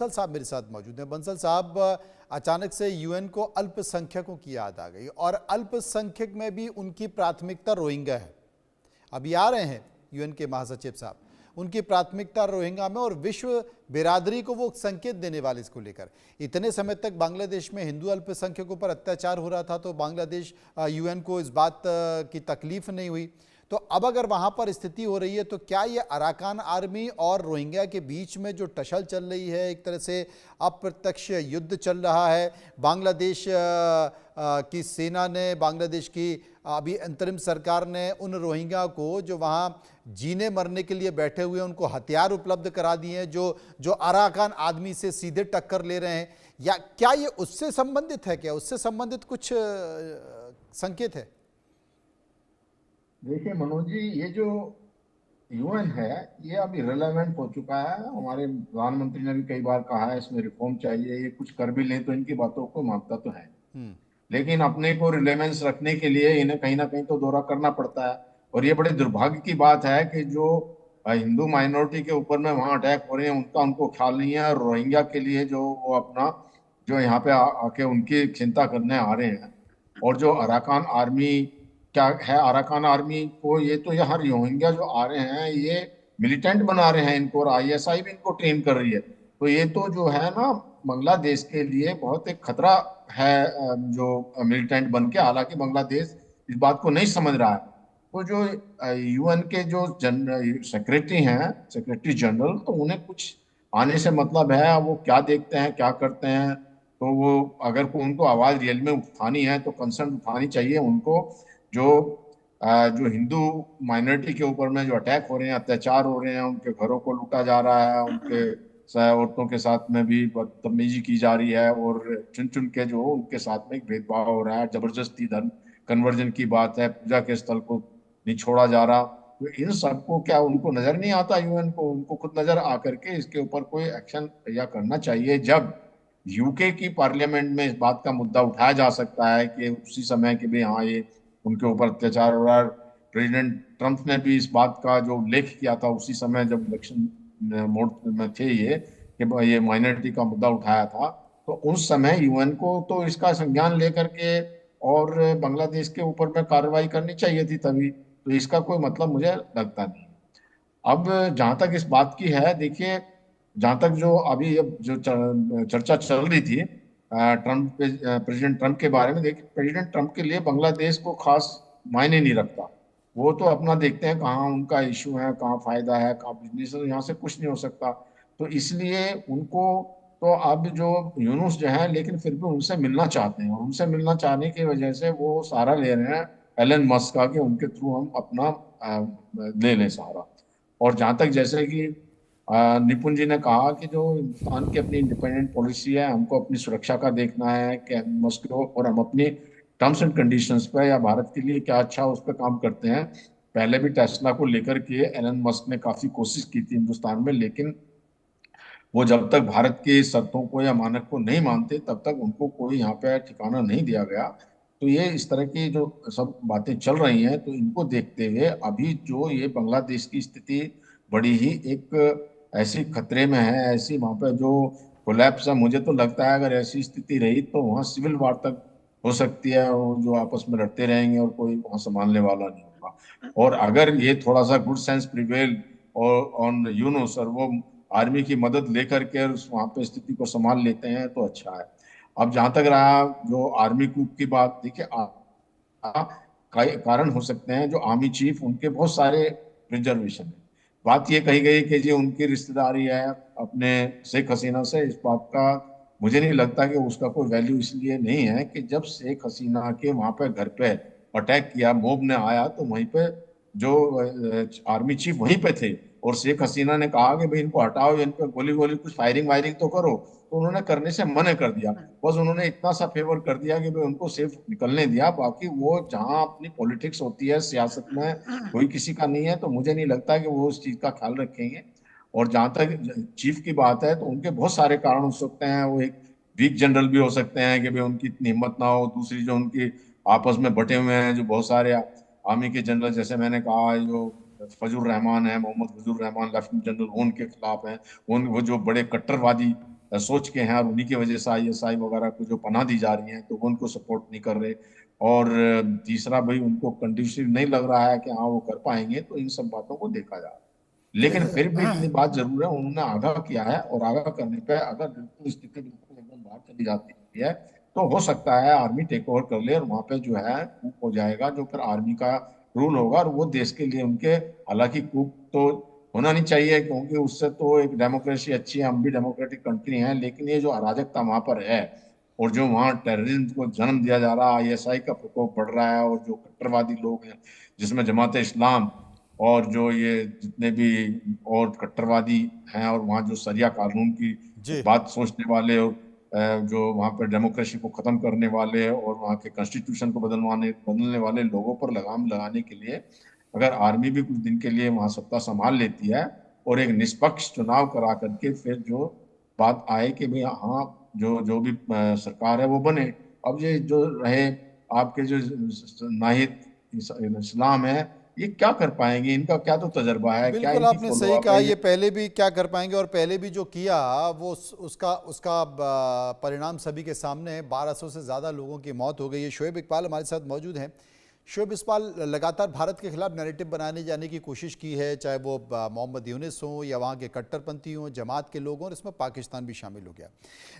बंसल साहब मेरे साथ मौजूद हैं। बंसल साहब, अचानक से यूएन को अल्पसंख्यकों की याद आ गई और अल्पसंख्यक में भी उनकी प्राथमिकता रोहिंग्या है। अभी आ रहे हैं यूएन के महासचिव साहब, उनकी प्राथमिकता रोहिंग्या में और विश्व बिरादरी को वो संकेत देने वाले इसको लेकर। इतने समय तक बांग्लादेश में हिंदू अल्पसंख्यकों पर अत्याचार हो रहा था तो बांग्लादेश यूएन को इस बात की तकलीफ नहीं हुई। तो अब अगर वहां पर स्थिति हो रही है तो क्या ये अराकान आर्मी और रोहिंग्या के बीच में जो टसल चल रही है, एक तरह से अप्रत्यक्ष युद्ध चल रहा है, बांग्लादेश की सेना ने, बांग्लादेश की अभी अंतरिम सरकार ने उन रोहिंग्या को जो वहां जीने मरने के लिए बैठे हुए हैं उनको हथियार उपलब्ध करा दिए हैं, जो अराकान आदमी से सीधे टक्कर ले रहे हैं, या क्या ये उससे संबंधित है? क्या उससे संबंधित कुछ संकेत है? देखिए मनोज जी, ये जो यूएन है ये अब इरेलेवेंट हो चुका है। हमारे प्रधानमंत्री ने भी कई बार कहा है इसमें रिफॉर्म चाहिए, ये कुछ कर भी लें तो इनकी बातों को मानता तो है, लेकिन अपने को रिलेवेंस रखने के लिए इन्हें कहीं ना कहीं तो दौरा करना पड़ता है। और ये बड़े दुर्भाग्य की बात है कि जो हिंदू माइनॉरिटी के ऊपर में वहाँ अटैक हो रहे हैं उनका उनको ख्याल नहीं है, और रोहिंग्या के लिए जो वो अपना जो यहाँ पे आके उनकी चिंता करने आ रहे हैं। और जो अराकान आर्मी क्या है, अराकान आर्मी को ये तो यहाँ रोहिंग्या जो आ रहे हैं ये मिलिटेंट बना रहे हैं इनको, और आईएसआई भी इनको ट्रेन कर रही है। तो ये तो जो है ना बांग्लादेश के लिए बहुत एक खतरा है, जो मिलिटेंट बन के, हालांकि बांग्लादेश इस बात को नहीं समझ रहा है। तो जो यूएन के जो सेक्रेटरी हैं, सेक्रेटरी जनरल, तो उन्हें कुछ आने से मतलब है, वो क्या देखते हैं क्या करते हैं। तो वो अगर को उनको आवाज रियल में उठानी है तो कंसर्न उठानी चाहिए उनको। जो जो हिंदू माइनॉरिटी के ऊपर में जो अटैक हो रहे हैं, अत्याचार हो रहे हैं, उनके घरों को लूटा जा रहा है, उनके औरतों के साथ में भी बदतमीजी की जा रही है, और चुन चुन के जो उनके साथ में एक भेदभाव हो रहा है, जबरदस्ती धर्म कन्वर्जन की बात है, पूजा के स्थल को नहीं छोड़ा जा रहा। तो इन सबको क्या उनको नजर नहीं आता? यूएन को उनको खुद नजर आकर के इसके ऊपर कोई एक्शन या करना चाहिए। जब यूके की पार्लियामेंट में इस बात का मुद्दा उठाया जा सकता है कि उसी समय के भी हाँ ये उनके ऊपर अत्याचार हो रहा है। प्रेसिडेंट ट्रंप ने भी इस बात का जो उल्लेख किया था उसी समय जब इलेक्शन मोड में थे ये माइनॉरिटी का मुद्दा उठाया था, तो उस समय यूएन को तो इसका संज्ञान लेकर के और बांग्लादेश के ऊपर में कार्रवाई करनी चाहिए थी तभी। तो इसका कोई मतलब मुझे लगता नहीं। अब जहां तक इस बात की है, देखिए, जहां तक जो अभी अब जो चर्चा चल रही थी प्रेसिडेंट ट्रंप के बारे में, देखिए प्रेसिडेंट ट्रंप के लिए बांग्लादेश को खास मायने नहीं रखता। वो तो अपना देखते हैं कहाँ उनका इशू है, कहाँ फायदा है, कहाँ बिजनेस है, यहाँ से कुछ नहीं हो सकता। तो इसलिए उनको तो अब जो यूनुस जो है, लेकिन फिर भी उनसे मिलना चाहते हैं, और उनसे मिलना चाहने की वजह से वो सहारा ले रहे हैं एलन मस्क का कि उनके थ्रू हम अपना ले लें सहारा। और जहां तक जैसे कि निपुण जी ने कहा कि जो हिंदुस्तान की अपनी इंडिपेंडेंट पॉलिसी है, हमको अपनी सुरक्षा का देखना है कि मस्को और हम अपनी टर्म्स एंड कंडीशंस पे या भारत के लिए क्या अच्छा उस पर काम करते हैं। पहले भी टेस्ला को लेकर के एलन मस्क ने काफी कोशिश की थी हिंदुस्तान में, लेकिन वो जब तक भारत की शर्तों को या मानक को नहीं मानते तब तक उनको कोई यहाँ पे ठिकाना नहीं दिया गया। तो ये इस तरह की जो सब बातें चल रही हैं, तो इनको देखते हुए अभी जो ये बांग्लादेश की स्थिति बड़ी ही एक ऐसी खतरे में है, ऐसी वहाँ पे जो कोलैप्स है, मुझे तो लगता है अगर ऐसी स्थिति रही तो वहाँ सिविल वार तक हो सकती है, और जो आपस में लड़ते रहेंगे और कोई वहाँ संभालने वाला नहीं होगा। और अगर ये थोड़ा सा गुड सेंस प्रिवेल और ऑन यूनुस और वो आर्मी की मदद लेकर के उस वहाँ पे स्थिति को संभाल लेते हैं तो अच्छा है। अब जहां तक रहा जो आर्मी कूप की बात, देखिए कारण हो सकते हैं जो आर्मी चीफ उनके बहुत सारे रिजर्वेशन है। बात ये कही गई कि जी उनकी रिश्तेदारी है अपने शेख हसीना से, इस बात का मुझे नहीं लगता कि उसका कोई वैल्यू इसलिए नहीं है कि जब शेख हसीना के वहां पे घर पे अटैक किया, मोब ने आया, तो वहीं पे जो आर्मी चीफ वहीं पे थे, और शेख हसीना ने कहा कि भाई इनको हटाओ, इन पे गोली गोली कुछ फायरिंग वायरिंग तो करो, तो उन्होंने करने से मना कर दिया। बस उन्होंने इतना सा फेवर कर दिया कि भाई उनको सेफ निकलने दिया। बाकी वो जहां अपनी पॉलिटिक्स होती है सियासत में, कोई किसी का नहीं है, तो मुझे नहीं लगता कि वो उस चीज का ख्याल रखेंगे। और जहां तक चीफ की बात है, तो उनके बहुत सारे कारण हो सकते हैं। वो एक वीक जनरल भी हो सकते हैं कि भाई उनकी इतनी हिम्मत ना हो। दूसरी जो उनकी आपस में बटे हुए हैं जो बहुत सारे आर्मी के जनरल, जैसे मैंने कहा जो फजल रहमान है, मोहम्मद फजल रहमान लेफ्टिनेंट जनरल, वो उनके खिलाफ हैं। उन वो जो बड़े कट्टरवादी सोच के हैं, और उन्हीं की वजह से आईएसआई वगैरह को जो पनाह दी जा रही है तो वो उनको सपोर्ट नहीं कर रहे। और तीसरा भाई उनको कंडीशन नहीं लग रहा है कि हाँ वो कर पाएंगे, तो इन सब बातों को देखा जा रहा है। लेकिन फिर भी इतनी बात जरूर है, उन्होंने आगाह किया है, और आगाह करने पे अगर बिल्कुल स्थिति बिल्कुल एकदम बाहर चली जाती है तो हो सकता है आर्मी टेक ओवर कर ले और वहां पे जो है कूप हो जाएगा, जो फिर आर्मी का रूल होगा, और वो देश के लिए उनके, हालांकि कूप तो होना नहीं चाहिए क्योंकि उससे तो एक डेमोक्रेसी अच्छी है, हम भी डेमोक्रेटिक कंट्री हैं, लेकिन ये जो अराजकता वहां पर है और जो वहाँ टेररिज्म को जन्म दिया जा रहा है, आईएसआई का प्रकोप बढ़ रहा है, और जो कट्टरवादी लोग हैं जिसमें जमात इस्लाम और जो ये जितने भी और कट्टरवादी हैं, और वहाँ जो सरिया कानून की जी। बात सोचने वाले, और जो वहाँ पर डेमोक्रेसी को खत्म करने वाले और वहाँ के कॉन्स्टिट्यूशन को बदलने वाले लोगों पर लगाम लगाने के लिए अगर आर्मी भी कुछ दिन के लिए वहाँ सत्ता संभाल लेती है और एक निष्पक्ष चुनाव करा करके फिर जो बात आए कि भाई हाँ जो जो भी सरकार है वो बने। अब ये जो रहे आपके जो नाहिद इस्लाम है, ये क्या कर पाएंगे, इनका क्या तो तजर्बा है, क्या बिल्कुल इनकी आपने फॉलो सही अप कहा, है ये। ये पहले भी क्या कर पाएंगे, और पहले भी जो किया वो उसका उसका परिणाम सभी के सामने है। 1200 से ज़्यादा लोगों की मौत हो गई है। शोएब इकबाल हमारे साथ मौजूद हैं। शोएब इकबाल, लगातार भारत के खिलाफ नैरेटिव बनाने जाने की कोशिश की है, चाहे वो मोहम्मद यूनिस हों या वहाँ के कट्टरपंथी हों, जमात के लोग हों, और इसमें पाकिस्तान भी शामिल हो गया।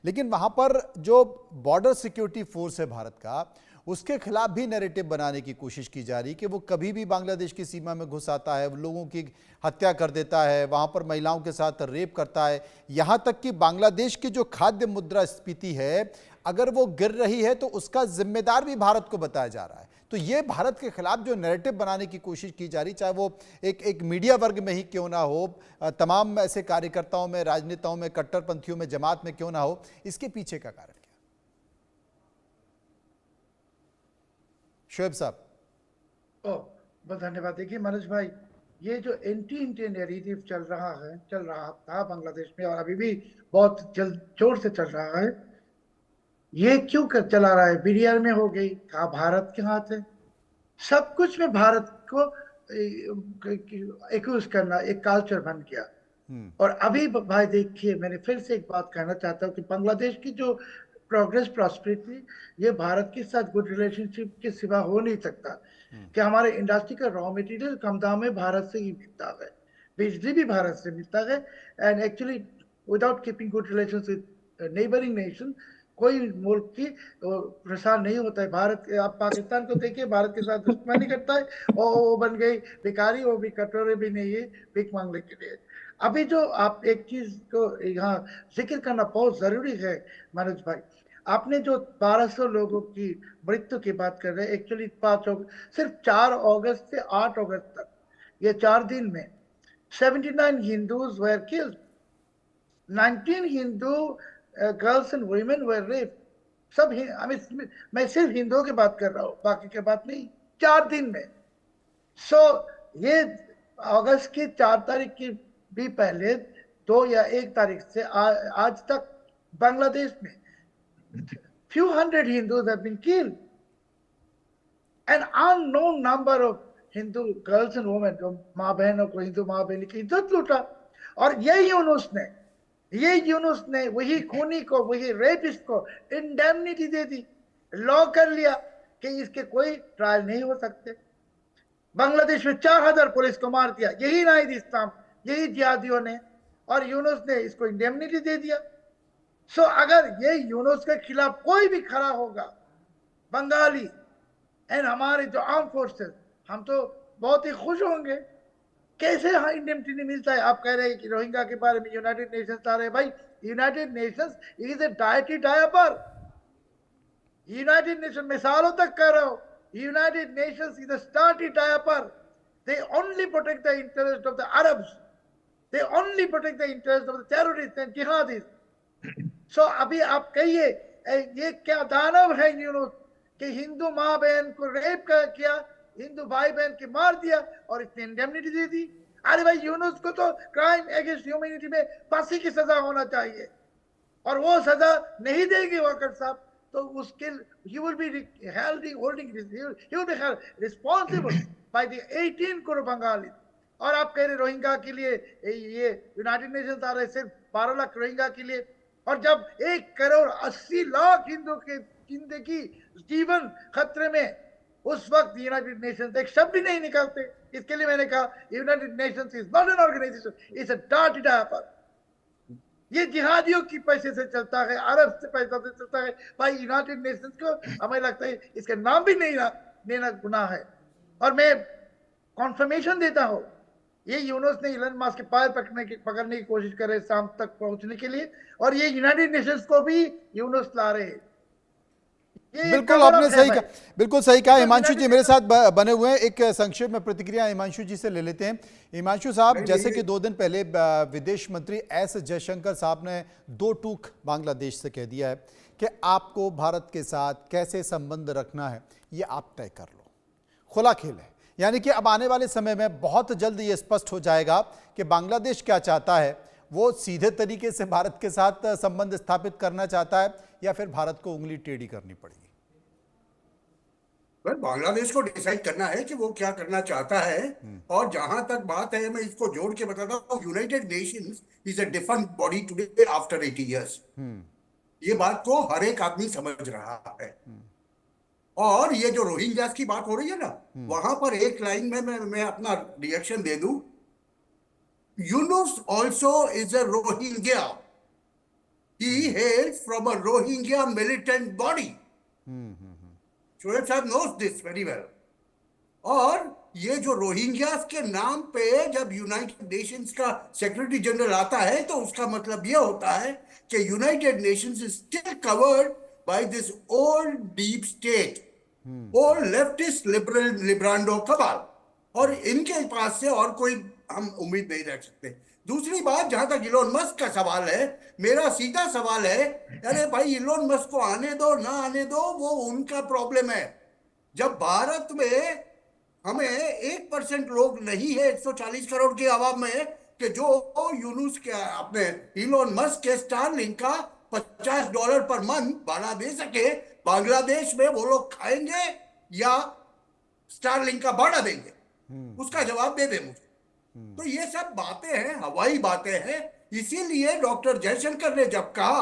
लेकिन वहाँ पर जो बॉर्डर सिक्योरिटी फोर्स है भारत का, उसके खिलाफ भी नैरेटिव बनाने की कोशिश की जा रही कि वो कभी भी बांग्लादेश की सीमा में घुस आता है, लोगों की हत्या कर देता है, वहाँ पर महिलाओं के साथ रेप करता है। यहाँ तक कि बांग्लादेश की जो खाद्य मुद्रास्फीति है, अगर वो गिर रही है तो उसका जिम्मेदार भी भारत को बताया जा रहा है। तो ये भारत के खिलाफ जो नैरेटिव बनाने की कोशिश की जा रही, चाहे वो एक मीडिया वर्ग में ही क्यों ना हो, तमाम ऐसे कार्यकर्ताओं में, राजनेताओं में, कट्टरपंथियों में, जमात में क्यों ना हो, इसके पीछे का कारण क्या? शोएब साहब। बहुत धन्यवाद। देखिए मनोज भाई, ये जो एंटी इंडियन नैरेटिव चल रहा था बांग्लादेश में, और अभी भी बहुत जल्द जोर से चल रहा है, ये क्यों कर चला रहा है? बीडीआर में हो गई, कहा भारत के हाथ है, सब कुछ में भारत को एक्यूज करना एक कल्चर बन गया। और अभी भाई देखिए, मैंने फिर से एक बात कहना चाहता हूँ कि बांग्लादेश की जो प्रोग्रेस प्रॉस्पेरिटी, ये भारत के साथ गुड रिलेशनशिप के सिवा हो नहीं सकता। कि हमारे इंडस्ट्री का रॉ मटेरियल कम दाम में भारत से ही मिलता है, बिजली भी भारत से मिलता है, and actually without keeping good relation with neighbouring nation कोई मुल्क की प्रसार नहीं होता है। भारत, आप पाकिस्तान को देखिए, भारत के साथ दुश्मनी करता है, और वो बन गई भिखारी, वो भी कटोरे भी नहीं है भीख मांगने के लिए। अभी जो आप एक चीज को यहाँ जिक्र करना बहुत जरूरी है मनोज भाई, आपने जो 1200 लोगों की मृत्यु की बात कर रहे हैं, एक्चुअली 5 सिर्फ 4 अगस्त से 8 अगस्त तक, ये 4 दिन में 79 Hindus were killed, 19 Hindu girls and women were rape. सब मैं सिर्फ हिंदुओं की बात कर रहा हूँ, बाकी की बात नहीं। 4 दिन में। सो ये अगस्त की 4 तारीख की भी पहले 2 या 1 तारीख से आज तक बांग्लादेश में few hundred Hindus have been killed. An unknown number of Hindu girls and women, जो माँ बहनों को, हिंदू माँ बहन की इज्जत लूटा। और ये यूनुस ने वही खूनी को, वही रेपिस्ट को इंडेमनिटी दे दी, लॉ कर लिया कि इसके कोई ट्रायल नहीं हो सकते। बांग्लादेश में 4000 पुलिस को मार दिया, यही नाहिद इस्लाम, यही जिहादियों ने, और यूनुस ने इसको इंडेमनिटी दे दिया। सो अगर ये यूनुस के खिलाफ कोई भी खड़ा होगा, बंगाली एंड हमारे जो आर्म फोर्सेस, हम तो बहुत ही खुश होंगे। कैसे हाँ इंडेमनिटी मिलता है? आप कह रहे हैं कि रोहिंग्या के बारे में यूनाइटेड नेशंस आ रहे हैं। भाई, United Nations is a deity diaper. United nation, मैं सालों तक कह रहा हूं, United Nations is a starty diaper. They only protect the interest of the Arabs. They only protect the interest of the terrorists and jihadis. So अभी आप कहिए, ये क्या दानव है यूनुस कि हिंदू माँ बहन को रेप किया, हिंदू भाई बहन के मार दिया, और इसने इंडेमनिटी दे दी। अरे भाई, यूनुस को तो क्राइम अगेंस्ट ह्यूमैनिटी में फांसी की सजा होना चाहिए, और वो सजा नहीं देंगे वाकर साहब, तो उसके he will be responsible by the 18 crore Bengalis. और आप कह रहे रोहिंग्या के लिए ये यूनाइटेड नेशंस आ रहे, सिर्फ 12 लाख रोहिंग्या के लिए और जब 1 करोड़ 80 लाख हिंदुओं के जिंदगी जीवन खतरे में, उस वक्त यूनाइटेड नेशंस एक शब्द भी नहीं निकालते। इसके लिए मैंने कहा United Nations is not an organisation, it's a dirty diaper. ये जिहादियों की पैसे से चलता है, अरब से पैसा से चलता है। भाई यूनाइटेड नेशंस को हमें लगता है इसका नाम भी नहीं लेना गुनाह है। और मैं कॉन्फर्मेशन देता हूं, ये यूनुस ने इलन मस्क के पैर पकड़ने की कोशिश कर रहे शाम तक पहुंचने के लिए, और ये यूनाइटेड नेशंस को भी यूनुस ला रहे हैं। बिल्कुल आपने सही कहा, बिल्कुल सही कहा। हिमांशु जी मेरे साथ बने हुए हैं, एक संक्षेप में प्रतिक्रिया हिमांशु जी से ले लेते हैं। हिमांशु साहब, जैसे कि 2 दिन पहले विदेश मंत्री एस जयशंकर साहब ने 2 टूक बांग्लादेश से कह दिया है कि आपको भारत के साथ कैसे संबंध रखना है ये आप तय कर लो, खुला खेल है। यानी कि अब आने वाले समय में बहुत जल्द ये स्पष्ट हो जाएगा कि बांग्लादेश क्या चाहता है। वो सीधे तरीके से भारत के साथ संबंध स्थापित करना चाहता है या फिर भारत को उंगली टेढ़ी करनी पड़ेगी? बांग्लादेश को डिसाइड करना है कि वो क्या करना चाहता है। और जहां तक बात है, मैं इसको जोड़ के बताता हूँ, United Nations is a different body today after 80 years. ये बात को हर एक आदमी समझ रहा है। और ये जो रोहिंग्यास की बात हो रही है ना, वहां पर एक लाइन में मैं अपना रिएक्शन दे दूं। Yunus also is a Rohingya, he हेल्स from a Rohingya militant body. Shoaib साहब knows this very well। और ये जो रोहिंग्यास के नाम पे जब यूनाइटेड नेशंस का सेक्रेटरी जनरल आता है, तो उसका मतलब ये होता है कि United Nations is still covered by this old deep state, old leftist liberal लिब्रांडो कबाल। और इनके पास से और कोई हम उम्मीद नहीं रख सकते। दूसरी बात, जहां तक इलोन मस्क का सवाल है, मेरा सीधा सवाल है, अरे भाई इलोन मस्क को आने दो ना आने दो, वो उनका प्रॉब्लम है। जब भारत में हमें 1% लोग नहीं है 140 करोड़ की आवाम में कि जो यूनुस के अपने इलोन मस्क के स्टारलिंक का $50 पर मंथ भाड़ा दे सके, बांग्लादेश में वो लोग खाएंगे या स्टारलिंक का भाड़ा देंगे? उसका जवाब दे दे मुझे। तो ये सब बातें हैं, हवाई बातें हैं। इसीलिए डॉक्टर जयशंकर ने जब कहा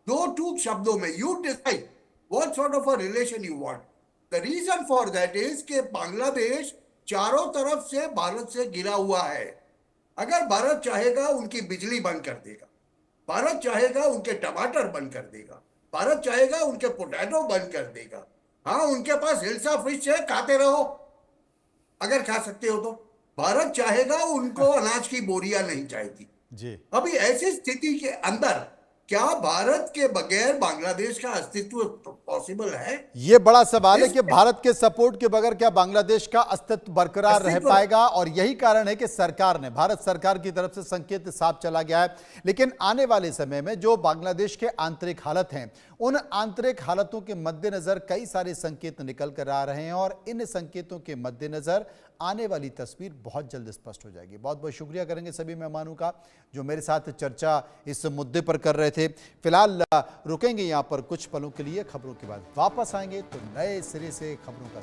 2 टूक शब्दों में, you decide what sort of a relation you want. The reason for that is कि बांग्लादेश चारों तरफ से भारत से घिरा हुआ है। अगर भारत चाहेगा उनकी बिजली बंद कर देगा, भारत चाहेगा उनके टमाटर बंद कर देगा, भारत चाहेगा उनके पोटैटो बंद कर देगा। हाँ, उनके पास हिल्सा फिश है, खाते रहो अगर खा सकते हो तो। भारत चाहेगा उनको अनाज की बोरियां नहीं चाहिए जी। अभी ऐसी स्थिति के अंदर क्या भारत के बगैर बांग्लादेश का अस्तित्व पॉसिबल है? ये बड़ा सवाल है कि भारत के सपोर्ट के बगैर क्या बांग्लादेश का अस्तित्व बरकरार रह पाएगा। और यही कारण है कि सरकार ने, भारत सरकार की तरफ से संकेत साफ चला गया है। लेकिन आने वाले समय में जो बांग्लादेश के आंतरिक हालत हैं, उन आंतरिक हालतों के मद्देनजर कई सारे संकेत निकल कर आ रहे हैं और इन संकेतों के मद्देनजर आने वाली तस्वीर बहुत जल्द स्पष्ट हो जाएगी। बहुत बहुत शुक्रिया करेंगे सभी मेहमानों का जो मेरे साथ चर्चा इस मुद्दे पर कर रहे थे। फिलहाल रुकेंगे यहाँ पर कुछ पलों के लिए, खबरों के बाद वापस आएंगे तो नए सिरे से खबरों का